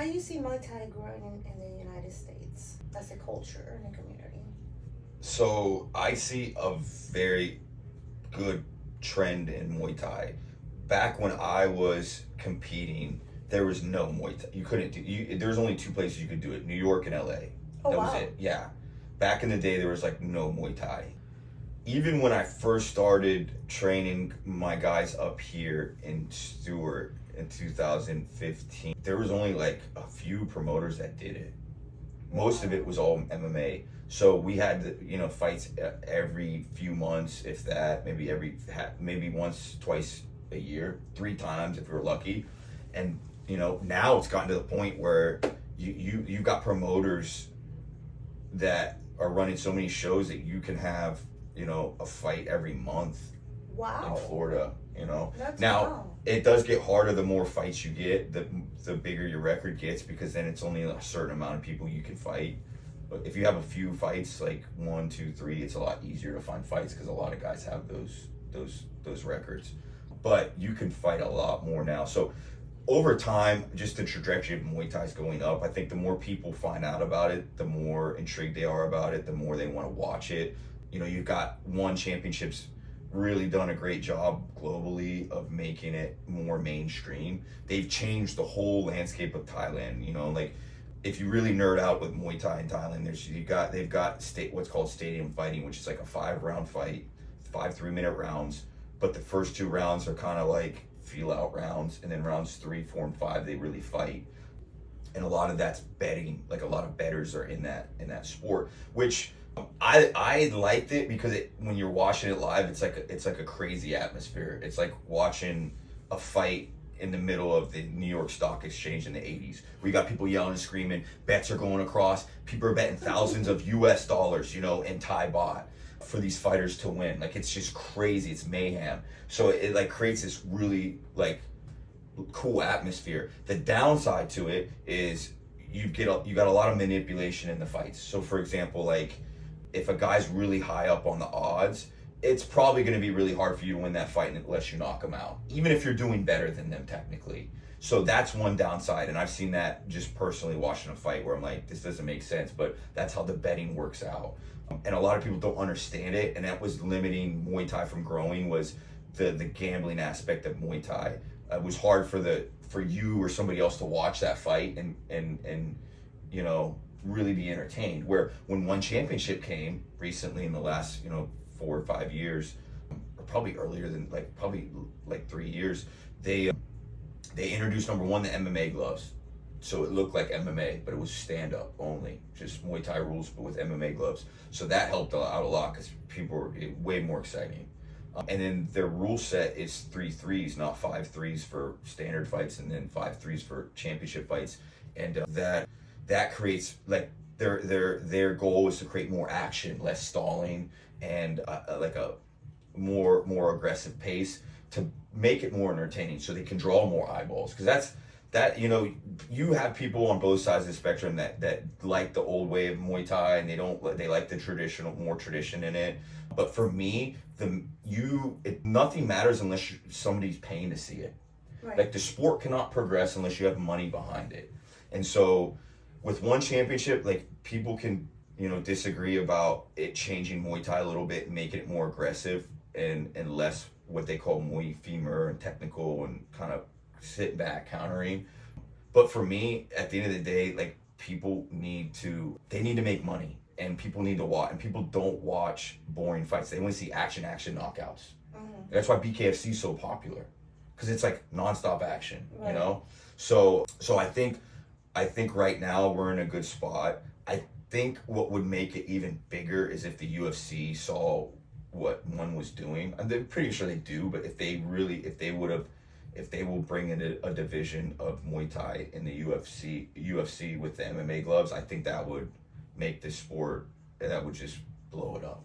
do you see Muay Thai growing in the United States as a culture and a community? So I see a very good trend in Muay Thai. Back when I was competing, there was no Muay Thai. You couldn't do. There was only two places you could do it: New York and L.A. Oh, That wow. was it. Yeah. Back in the day, there was like no Muay Thai. Even when I first started training my guys up here in Stuart in 2015, there was only like a few promoters that did it. Most of it was all MMA. So we had fights every few months, if that, maybe once, twice a year, 3 times if we were lucky. And now it's gotten to the point where you've got promoters that are running so many shows that you can have a fight every month. Wow. In Florida. That's Now wow. it does get harder the more fights you get, the bigger your record gets, because then it's only a certain amount of people you can fight. But if you have a few fights, like 1, 2, 3, it's a lot easier to find fights because a lot of guys have those records. But you can fight a lot more now. So over time, just the trajectory of Muay Thai is going up. I think the more people find out about it, the more intrigued they are about it, the more they want to watch it. You've got One Championships really done a great job globally of making it more mainstream. They've changed the whole landscape of Thailand. Like if you really nerd out with Muay Thai in Thailand, they've got what's called stadium fighting, which is like a 5-round fight, 5 3-minute rounds. But the first 2 rounds are kind of like feel out rounds, and then rounds 3, 4, and 5 they really fight. And a lot of that's betting. Like a lot of bettors are in that sport, which I liked it because when you're watching it live, it's like a crazy atmosphere. It's like watching a fight in the middle of the New York Stock Exchange in the 80s. We got people yelling and screaming, bets are going across, people are betting thousands of US dollars, in Thai baht for these fighters to win. Like it's just crazy, it's mayhem. So it like creates this really like cool atmosphere. The downside to it is you got a lot of manipulation in the fights. So for example, like if a guy's really high up on the odds, it's probably going to be really hard for you to win that fight unless you knock them out, even if you're doing better than them technically. So that's one downside, and I've seen that just personally watching a fight where I'm like, this doesn't make sense, but that's how the betting works out. And a lot of people don't understand it, and that was limiting Muay Thai from growing, was the gambling aspect of Muay Thai. It was hard for you or somebody else to watch that fight and really be entertained. Where when One Championship came recently in the last 4 or 5 years, or probably earlier than probably 3 years, they introduced number one the MMA gloves. So it looked like MMA, but it was stand up only, just Muay Thai rules, but with MMA gloves. So that helped out a lot because people were way more exciting. And then their rule set is 3 threes, not 5 threes for standard fights, and then 5 threes for championship fights. And that creates like their goal is to create more action, less stalling, and like a more aggressive pace to make it more entertaining, so they can draw more eyeballs. Because you have people on both sides of the spectrum that like the old way of Muay Thai, and they like the more tradition in it. But for me, nothing matters unless somebody's paying to see it. Right. Like the sport cannot progress unless you have money behind it. And so with One Championship, like people can disagree about it changing Muay Thai a little bit and making it more aggressive and less what they call Muay femur and technical and kind of sit back countering. But for me, at the end of the day, like people need to make money, and people need to watch, and people don't watch boring fights. They want to see action knockouts. Mm-hmm. That's why BKFC is so popular, because it's like nonstop action, Right. So I think right now we're in a good spot. I think what would make it even bigger is if the UFC saw what One was doing. I'm pretty sure they do, but if they will bring in a division of Muay Thai in the UFC with the MMA gloves, I think that would make this sport, that would just blow it up.